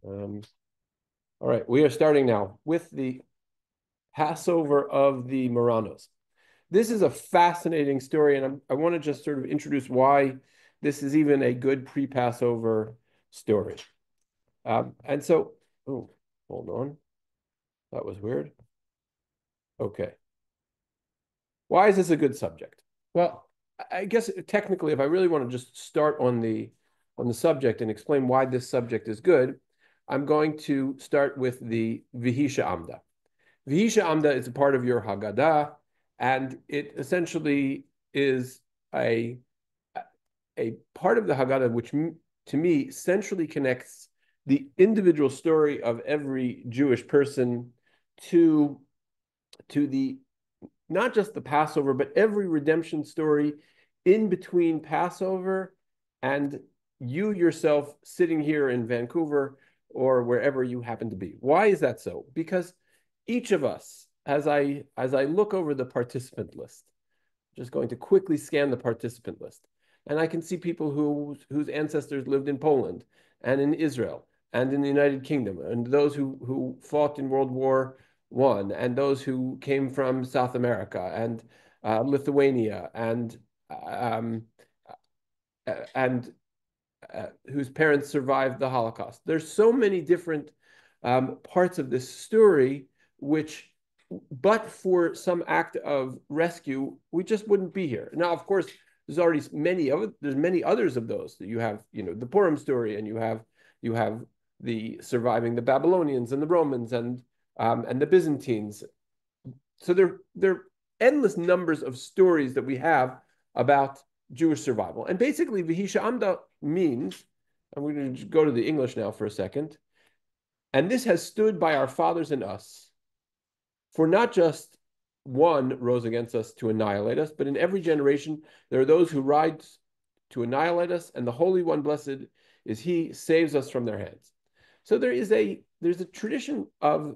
Um, all right, we are starting now with the Passover of the Marranos. This is a fascinating story, and I want to just sort of introduce why this is even a good pre-Passover story. And so, oh, hold on, that was weird. Okay, why is this a good subject? Well, I guess technically, if I really want to just start on the subject and explain why this subject is good, I'm going to start with the Vihisha Amda. Vihisha Amda is a part of your Haggadah, and it essentially is a a part of the Haggadah which, to me, centrally connects the individual story of every Jewish person to the not just the Passover, but every redemption story in between Passover and you yourself sitting here in Vancouver or wherever you happen to be. Why is that so? Because each of us, as I look over the participant list, just going to quickly scan the participant list, and I can see people whose ancestors lived in Poland and in Israel and in the United Kingdom, and those who fought in World War One, and those who came from South America and Lithuania, um, and whose parents survived the Holocaust. There's so many different parts of this story which, but for some act of rescue, we just wouldn't be here. Now, of course, there's many others of those. You have, the Purim story, and you have the surviving the Babylonians and the Romans and the Byzantines. So there are endless numbers of stories that we have about Jewish survival. And basically, Vihisha Amda means, and we're going to go to the English now for a second, and this has stood by our fathers and us, for not just one rose against us to annihilate us, but in every generation there are those who rise to annihilate us, and the Holy One, blessed is He, saves us from their hands. So there's a tradition of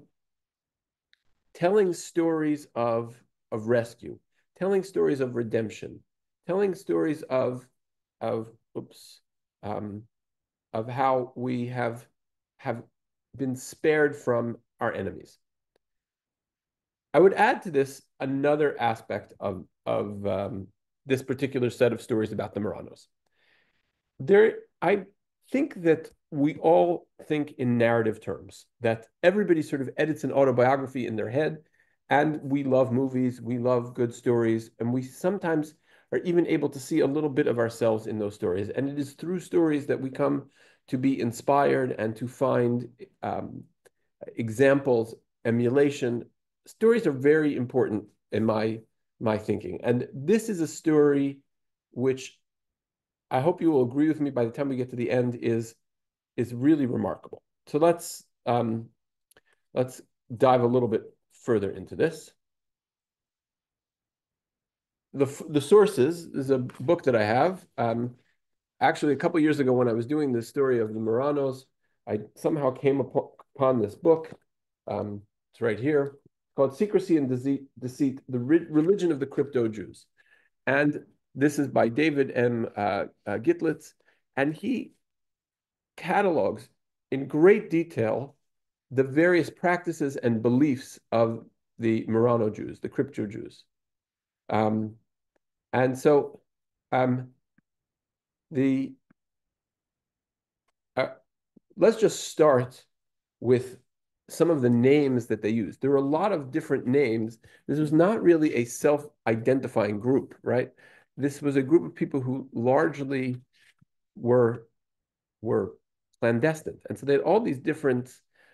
telling stories of rescue, telling stories of redemption, telling stories of oops of how we have been spared from our enemies. I would add to this another aspect of this particular set of stories about the Marranos. I think that we all think in narrative terms, that everybody sort of edits an autobiography in their head, and we love movies, we love good stories, and we sometimes are even able to see a little bit of ourselves in those stories. And it is through stories that we come to be inspired and to find examples, emulation. Stories are very important in my thinking. And this is a story which I hope you will agree with me by the time we get to the end is really remarkable. So let's dive a little bit further into this. The sources is a book that I have. Actually, a couple years ago, when I was doing the story of the Marranos, I somehow came upon this book. It's right here, called "Secrecy and Deceit: The Religion of the Crypto Jews," and this is by David M. Gitlitz, and he catalogs in great detail the various practices and beliefs of the Marrano Jews, the crypto Jews. Um, and so um, the uh, let's just start with some of the names that they use. There were a lot of different names. This was not really a self-identifying group, right? This was a group of people who largely were were clandestine, and so they had all these different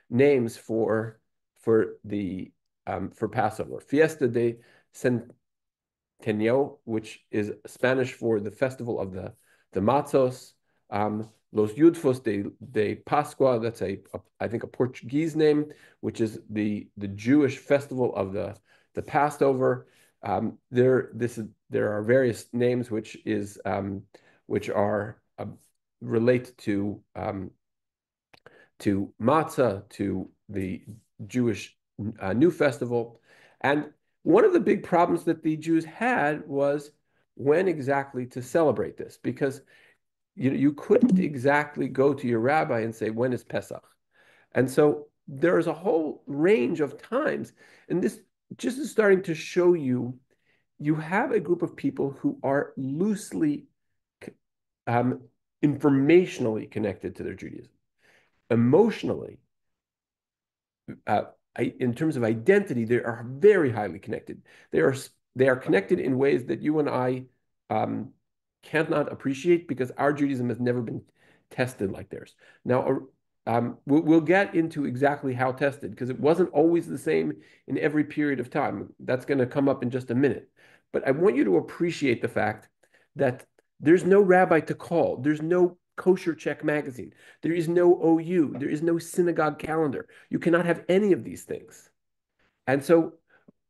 names for Passover. Fiesta de Centennial, which is Spanish for the festival of the matzos. Los Yudfos de Pascua, that's I think a Portuguese name, which is the Jewish festival of the Passover. There are various names which are relate to matzah, to the Jewish New Festival. And one of the big problems that the Jews had was when exactly to celebrate this, because you couldn't exactly go to your rabbi and say, when is Pesach? And so there's a whole range of times, and this just is starting to show you you have a group of people who are loosely um, informationally connected to their Judaism. Emotionally, uh, in terms of identity, they are very highly connected. They are they are connected in ways that you and I um, cannot appreciate because our Judaism has never been tested like theirs. Now, we'll get into exactly how tested because it wasn't always the same in every period of time. That's going to come up in just a minute. But I want you to appreciate the fact that there's no rabbi to call. There's no kosher check magazine. There is no OU. There is no synagogue calendar. You cannot have any of these things. And so,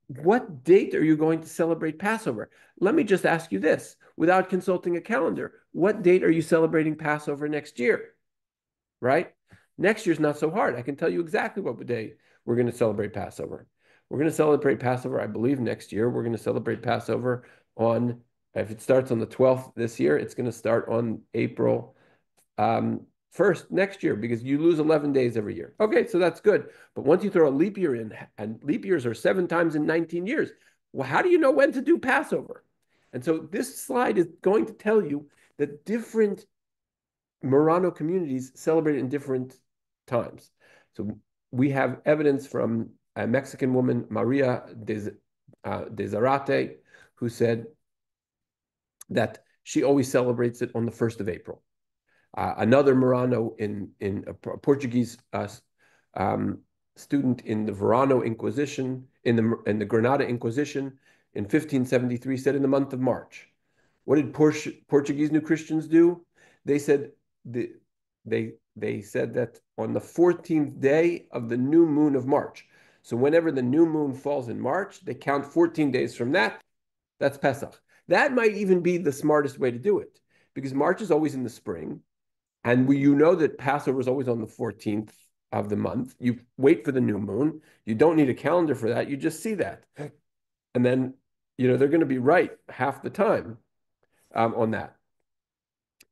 what date are you going to celebrate Passover? Let me just ask you this without consulting a calendar. What date are you celebrating Passover next year? Right? Next year's not so hard. I can tell you exactly what day we're going to celebrate Passover. We're going to celebrate Passover, I believe, next year. We're going to celebrate Passover on, if it starts on the 12th this year, it's going to start on April 1st next year because you lose 11 days every year. Okay, so that's good. But once you throw a leap year in, and leap years are 7 times in 19 years, well, how do you know when to do Passover? And so this slide is going to tell you that different Marrano communities celebrate in different times. So we have evidence from a Mexican woman, Maria de Zarate, who said that she always celebrates it on the 1st of April. Another Marrano in a Portuguese student in the Verano Inquisition, in the Granada Inquisition in 1573 said in the month of March. What did Portuguese New Christians do? They said they said that on the 14th day of the new moon of March. So whenever the new moon falls in March, they count 14 days from that. That's Pesach. That might even be the smartest way to do it because March is always in the spring. And you know that Passover is always on the 14th of the month. You wait for the new moon. You don't need a calendar for that. You just see that. And then, they're going to be right half the time on that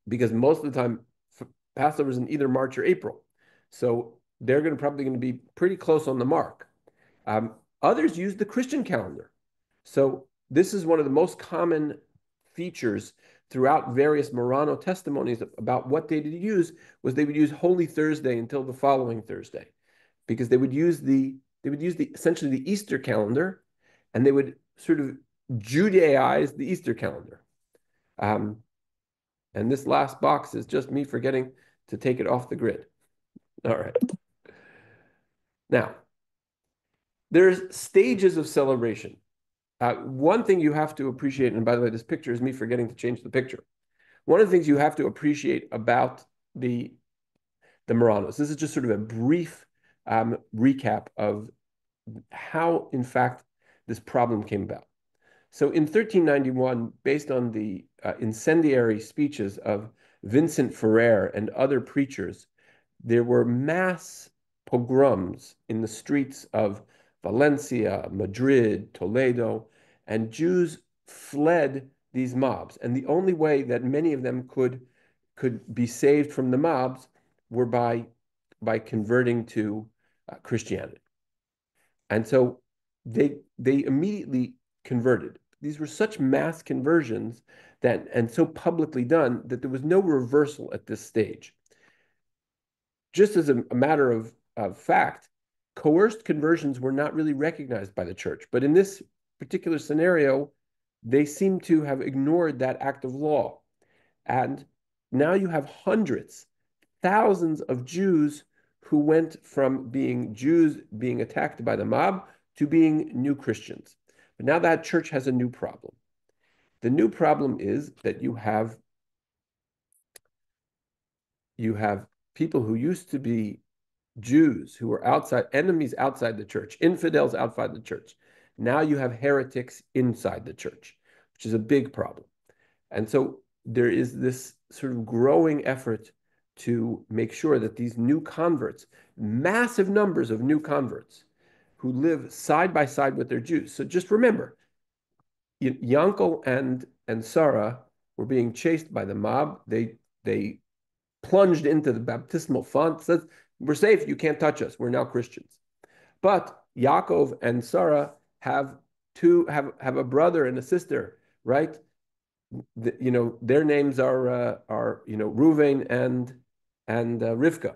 because most of the time Passover is in either March or April. So they're probably going to be pretty close on the mark. Others use the Christian calendar. So this is one of the most common features throughout various Marrano testimonies about what they did use was they would use Holy Thursday until the following Thursday, because they would use the essentially the Easter calendar, and they would sort of Judaize the Easter calendar. And this last box is just me forgetting to take it off the grid. All right. Now, there's stages of celebration. One thing you have to appreciate, and by the way, this picture is me forgetting to change the picture. One of the things you have to appreciate about the Marranos, this is just sort of a brief recap of how, in fact, this problem came about. So in 1391, based on the incendiary speeches of Vincent Ferrer and other preachers, there were mass pogroms in the streets of Valencia, Madrid, Toledo, and Jews fled these mobs. And the only way that many of them could be saved from the mobs were by converting to Christianity. And so they immediately converted. These were such mass conversions and so publicly done that there was no reversal at this stage. Just as a matter of fact, coerced conversions were not really recognized by the church. But in this particular scenario, they seem to have ignored that act of law. And now you have hundreds, thousands of Jews who went from being Jews being attacked by the mob to being new Christians. But now that church has a new problem. The new problem is that you have people who used to be Jews who were enemies outside the church, infidels outside the church. Now you have heretics inside the church, which is a big problem. And so there is this sort of growing effort to make sure that these new converts, massive numbers of new converts who live side by side with their Jews. So just remember, Yankel and Sarah were being chased by the mob. They plunged into the baptismal font. We're safe. You can't touch us. We're now Christians. But Yaakov and Sarah have a brother and a sister, right? Their names are Reuven and Rivka.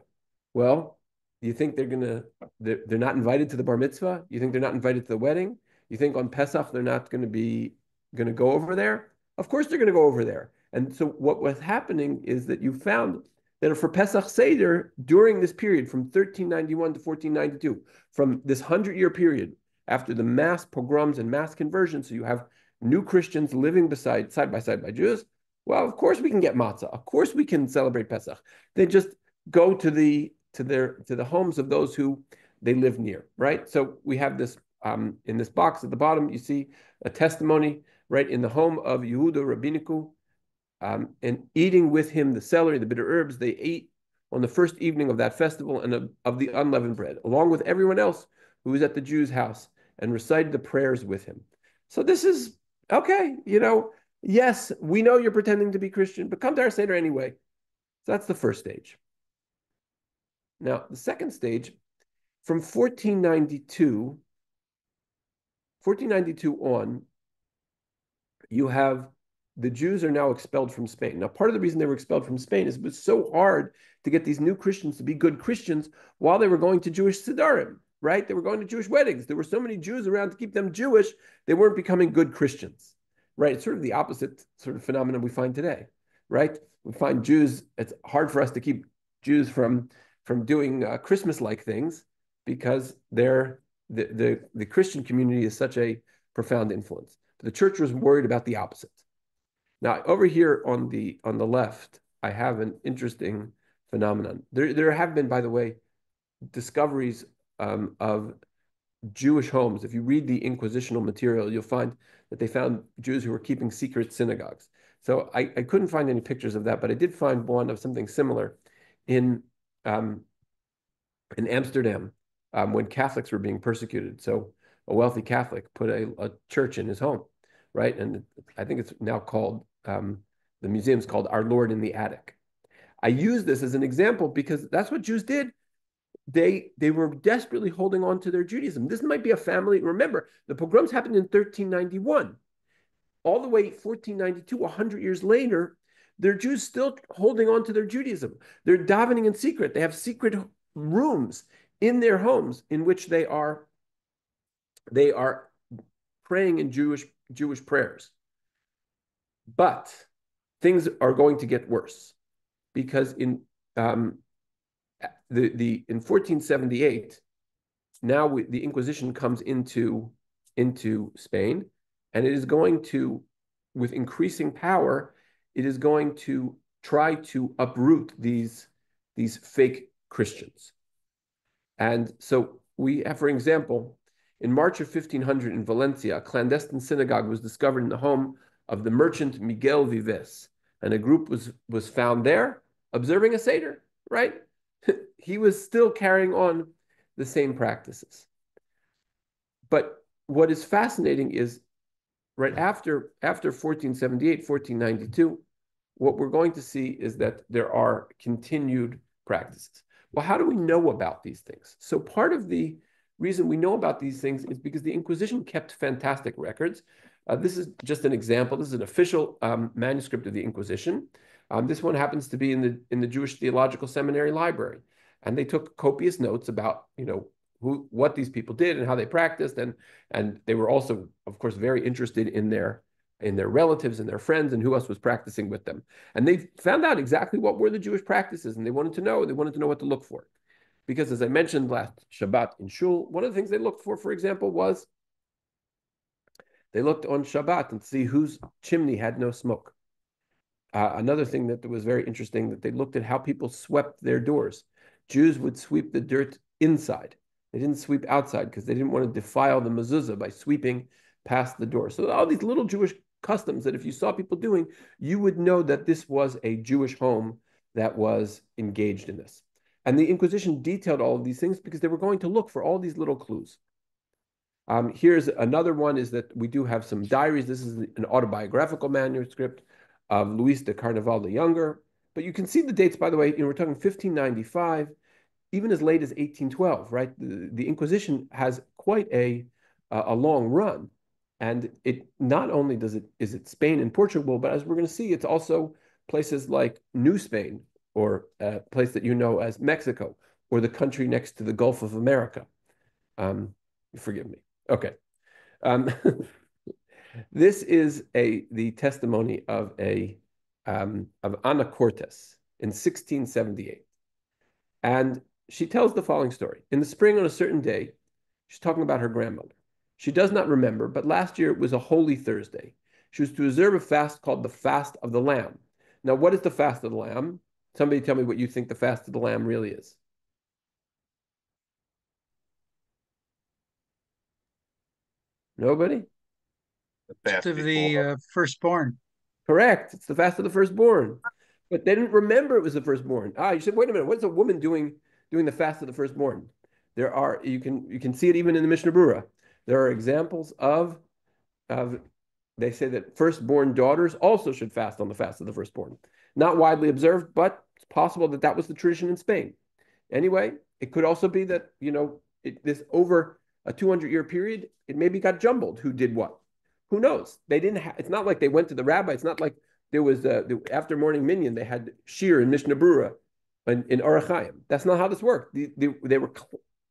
Well, you think they're not invited to the bar mitzvah? You think they're not invited to the wedding? You think on Pesach they're not going to go over there? Of course they're going to go over there. And so what was happening is that you found that for Pesach Seder during this period from 1391 to 1492, from this 100-year period after the mass pogroms and mass conversions, so you have new Christians living side by side by Jews. Well, of course we can get matzah. Of course we can celebrate Pesach. They just go to the homes of those who they live near, right? So we have this in this box at the bottom. You see a testimony, right, in the home of Yehuda Rabbiniku, and eating with him the celery, the bitter herbs. They ate on the first evening of that festival and of the unleavened bread, along with everyone else who was at the Jew's house, and recited the prayers with him. So this is okay, yes, we know you're pretending to be Christian, but come to our Seder anyway. So that's the first stage. Now, the second stage, from 1492 on, you have the Jews are now expelled from Spain. Now, part of the reason they were expelled from Spain is it was so hard to get these new Christians to be good Christians while they were going to Jewish Sedarim, right? They were going to Jewish weddings. There were so many Jews around to keep them Jewish, they weren't becoming good Christians, right? It's sort of the opposite sort of phenomenon we find today, right? We find Jews, it's hard for us to keep Jews from doing Christmas-like things because the Christian community is such a profound influence. But the church was worried about the opposite. Now, over here on the left, I have an interesting phenomenon. There have been, by the way, discoveries of Jewish homes. If you read the inquisitional material, you'll find that they found Jews who were keeping secret synagogues. So I couldn't find any pictures of that, but I did find one of something similar in Amsterdam when Catholics were being persecuted. So a wealthy Catholic put a church in his home, right? And I think it's now called, the museum's called Our Lord in the Attic. I use this as an example because that's what Jews did. They were desperately holding on to their Judaism. This might be a family. Remember, the pogroms happened in 1391. All the way 1492, 100 years later, there are Jews still holding on to their Judaism. They're davening in secret. They have secret rooms in their homes in which they are praying in Jewish prayers. But things are going to get worse because in 1478, now the Inquisition comes into Spain, and it is going to, with increasing power, it is going to try to uproot these fake Christians. And so we have, for example, in March of 1500 in Valencia, a clandestine synagogue was discovered in the home of the merchant Miguel Vives, and a group was found there observing a Seder, right? He was still carrying on the same practices. But what is fascinating is right after 1478, 1492, what we're going to see is that there are continued practices. Well, how do we know about these things? So part of the reason we know about these things is because the Inquisition kept fantastic records. This is just an example. This is an official manuscript of the Inquisition. This one happens to be in the Jewish Theological Seminary Library, and they took copious notes about what these people did and how they practiced, and they were also, of course, very interested in their relatives and their friends and who else was practicing with them. And they found out exactly what were the Jewish practices, and they wanted to know what to look for. Because as I mentioned last Shabbat in Shul, one of the things they looked for example, was they looked on Shabbat and see whose chimney had no smoke. Another thing that was very interesting, that they looked at how people swept their doors. Jews would sweep the dirt inside. They didn't sweep outside because they didn't want to defile the mezuzah by sweeping past the door. So all these little Jewish customs that if you saw people doing, you would know that this was a Jewish home that was engaged in this. And the Inquisition detailed all of these things because they were going to look for all these little clues. Here's another one, is that we do have some diaries. This is an autobiographical manuscript of Luis de Carnaval the Younger. But you can see the dates, by the way, we're talking 1595. even as late as 1812, right? The Inquisition has quite a long run. And it not only does it is it Spain and Portugal, but as we're going to see, it's also places like New Spain or a place that you know as Mexico or the country next to the Gulf of America. Um, Forgive me. Okay. Um, this is the testimony of Ana Cortes in 1678. And she tells the following story. In the spring on a certain day, she's talking about her grandmother. She does not remember, but last year it was a holy Thursday. She was to observe a fast called the Fast of the Lamb. Now, what is the Fast of the Lamb? Somebody tell me what you think the Fast of the Lamb really is. Nobody? The Fast fast of the before. firstborn. Correct. It's the Fast of the Firstborn. But they didn't remember it was the firstborn. Ah, you said, wait a minute, what's a woman doing the Fast of the Firstborn? There are you can see it even in the Mishnah Brura. There are examples of they say that firstborn daughters also should fast on the fast of the firstborn. Not widely observed, but it's possible that that was the tradition in Spain. Anyway, it could also be that, this over a 200-year period, it maybe got jumbled who did what. Who knows? They didn't it's not like they went to the rabbi. It's not like there was after morning minyan, they had shir in Mishnah Brura in Orach Chaim. That's not how this worked. They were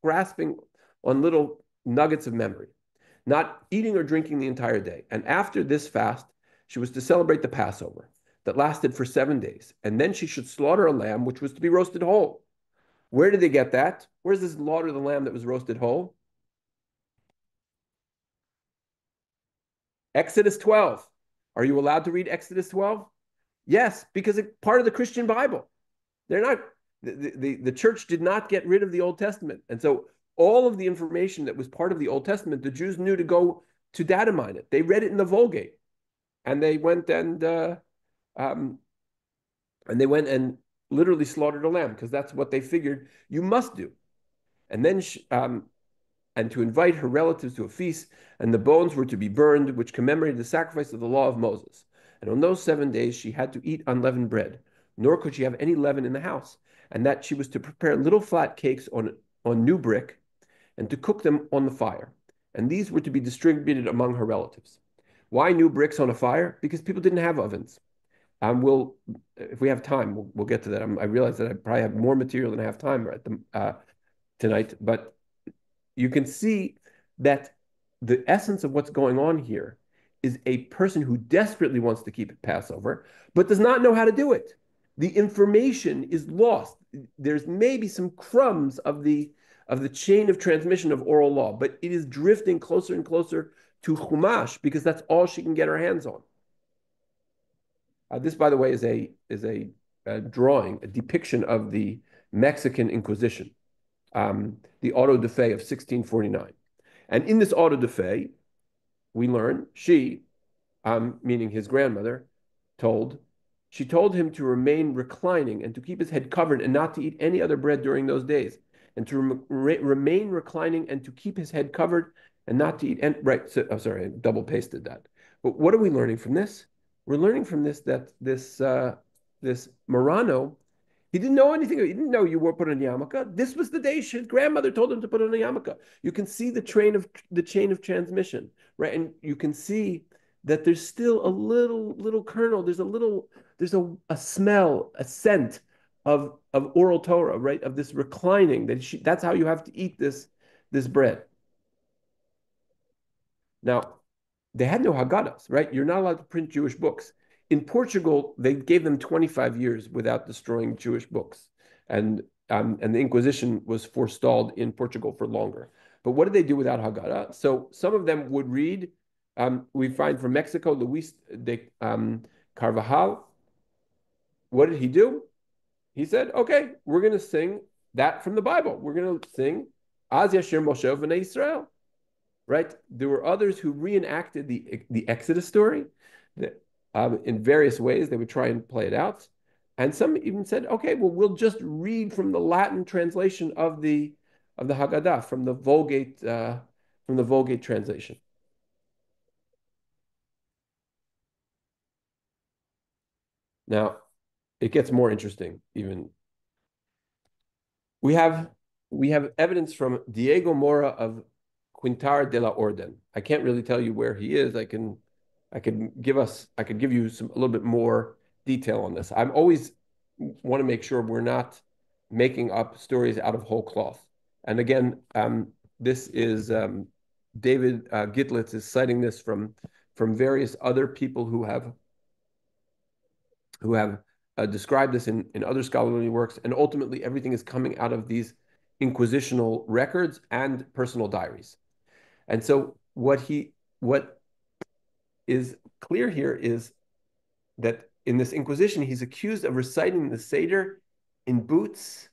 grasping on little nuggets of memory, not eating or drinking the entire day. And after this fast, she was to celebrate the Passover that lasted for 7 days. And then she should slaughter a lamb, which was to be roasted whole. Where did they get that? Where's this slaughter the lamb that was roasted whole? Exodus 12. Are you allowed to read Exodus 12? Yes, because it's part of the Christian Bible. They're not, the church did not get rid of the Old Testament. And so all of the information that was part of the Old Testament, the Jews knew to go to data mine it. They read it in the Vulgate. And they went um, and literally slaughtered a lamb because that's what they figured you must do. And then and to invite her relatives to a feast, and the bones were to be burned, which commemorated the sacrifice of the law of Moses. And on those 7 days, she had to eat unleavened bread, nor could she have any leaven in the house, and that she was to prepare little flat cakes on new brick and to cook them on the fire. And these were to be distributed among her relatives. Why new bricks on a fire? Because people didn't have ovens. If we have time, we'll get to that. I realize that I probably have more material than I have time tonight, but you can see that the essence of what's going on here is a person who desperately wants to keep it Passover, but does not know how to do it. The information is lost. There's maybe some crumbs of the chain of transmission of oral law, but it is drifting closer and closer to Chumash because that's all she can get her hands on. This, by the way, is a drawing, a depiction of the Mexican Inquisition, the auto de fe of 1649. And in this auto de fe, we learn meaning his grandmother, told she told him to remain reclining and to keep his head covered and not to eat any other bread during those days, and to remain reclining and to keep his head covered and not to eat. And right, so, I'm sorry, I double pasted that. But what are we learning from this? We're learning from this that this Morano, he didn't know anything. He didn't know you were put on a yarmulke. This was the day his grandmother told him to put on a yarmulke. You can see the chain of transmission, right? And you can see that there's still a little kernel. There's a smell, a scent of oral Torah, right? Of this reclining. That's how you have to eat this bread. Now, they had no Haggadahs, right? You're not allowed to print Jewish books. In Portugal, they gave them 25 years without destroying Jewish books. And the Inquisition was forestalled in Portugal for longer. But what did they do without Haggadah? So some of them would read. We find from Mexico, Luis de Carvajal. What did he do? He said, okay, we're going to sing that from the Bible. We're going to sing Az Yashir Moshe V'nei Israel, right? There were others who reenacted the Exodus story that, in various ways. They would try and play it out. And some even said, okay, well, we'll just read from the Latin translation of the Haggadah from the Vulgate translation. Now, it gets more interesting even. We have we have evidence from Diego Mora of Quintar de la Orden. I can't really tell you where he is. I could give you a little bit more detail on this. I'm always want to make sure we're not making up stories out of whole cloth. And again, this is David Gitlitz is citing this from various other people who have described this in other scholarly works, and ultimately everything is coming out of these inquisitional records and personal diaries. And so what is clear here is that in this inquisition, he's accused of reciting the Seder in boots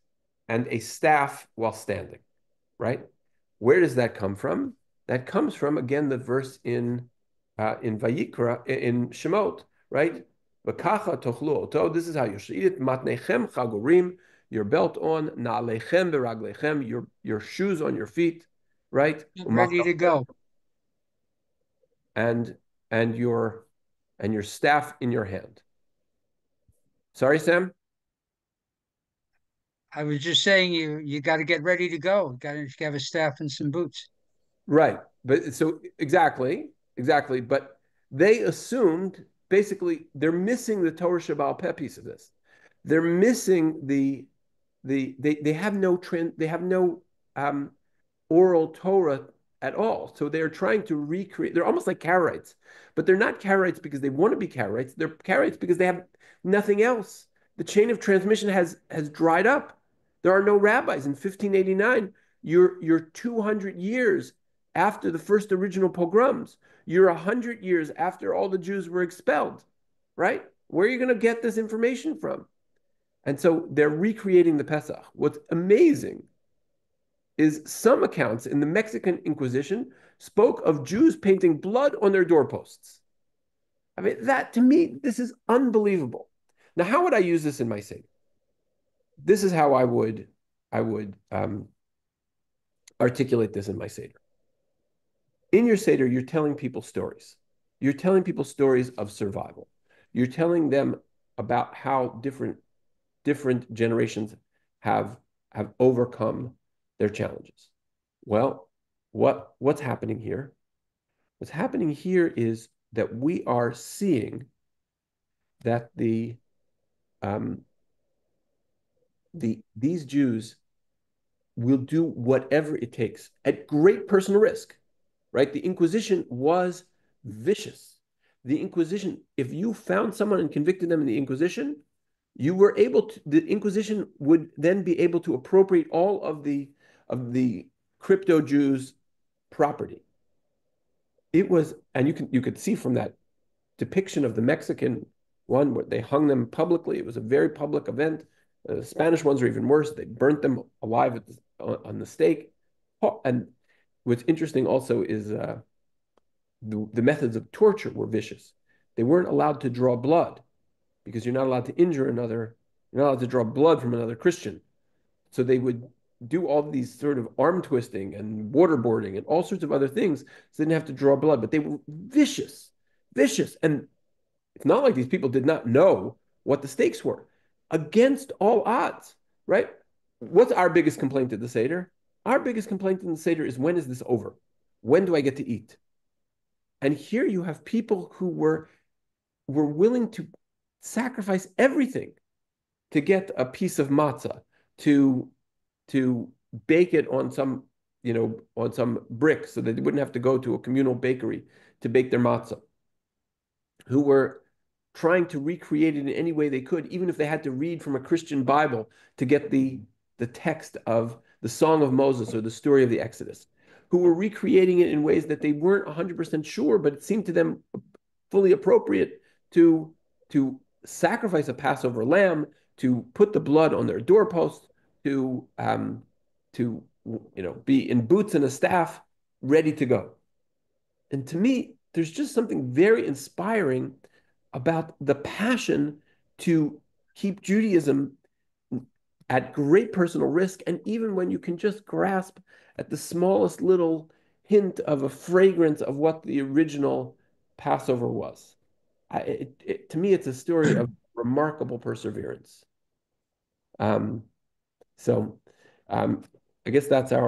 and a staff while standing, right? Where does that come from? That comes from, again, the verse in Vayikra, in Shemot, right? V'kacha tochlu oto. This is how you should eat it. Matnechem chagorim, your belt on, na'alechem beraglechem, your shoes on your feet, right? Get ready to go. And and your and your staff in your hand. Sorry, Sam? I was just saying you got to get ready to go. Got to have a staff and some boots. Right. But so exactly. But they assumed basically they're missing the Torah Shabbal Peh piece of this. They're missing they have no um, oral Torah at all. So they're trying to recreate. They're almost like Karaites, but they're not Karaites because they want to be Karaites. They're Karaites because they have nothing else. The chain of transmission has dried up. There are no rabbis in 1589. You're 200 years after the first original pogroms. You're 100 years after all the Jews were expelled, right? Where are you going to get this information from? And so they're recreating the Pesach. What's amazing is some accounts in the Mexican Inquisition spoke of Jews painting blood on their doorposts. I mean, that to me, this is unbelievable. Now, how would I use this in my Seder? This is how I would articulate this in my Seder. In your Seder, you're telling people stories. You're telling people stories of survival. You're telling them about how different generations have overcome their challenges. Well, what's happening here? What's happening here is that we are seeing that um, these Jews will do whatever it takes at great personal risk, right? The Inquisition was vicious. The Inquisition, if you found someone and convicted them in the Inquisition, the Inquisition would then be able to appropriate all of the crypto Jews' property. It was, and you could see from that depiction of the Mexican one where they hung them publicly. It was a very public event. The Spanish ones are even worse. They burnt them alive on the stake. And what's interesting also is the methods of torture were vicious. They weren't allowed to draw blood because you're not allowed to injure another. You're not allowed to draw blood from another Christian. So they would do all these sort of arm twisting and waterboarding and all sorts of other things. So they didn't have to draw blood, but they were vicious, vicious. And it's not like these people did not know what the stakes were. Against all odds, right? What's our biggest complaint at the Seder? Our biggest complaint in the Seder is when is this over? When do I get to eat? And here you have people who were willing to sacrifice everything to get a piece of matzah, to to bake it on some brick so that they wouldn't have to go to a communal bakery to bake their matzah, who were trying to recreate it in any way they could, even if they had to read from a Christian Bible to get the text of the Song of Moses or the story of the Exodus, who were recreating it in ways that they weren't 100% sure, but it seemed to them fully appropriate to sacrifice a Passover lamb, to put the blood on their doorpost, to be in boots and a staff, ready to go. And to me, there's just something very inspiring about the passion to keep Judaism at great personal risk. And even when you can just grasp at the smallest little hint of a fragrance of what the original Passover was. To me, it's a story of remarkable perseverance. Um, so Um, I guess that's our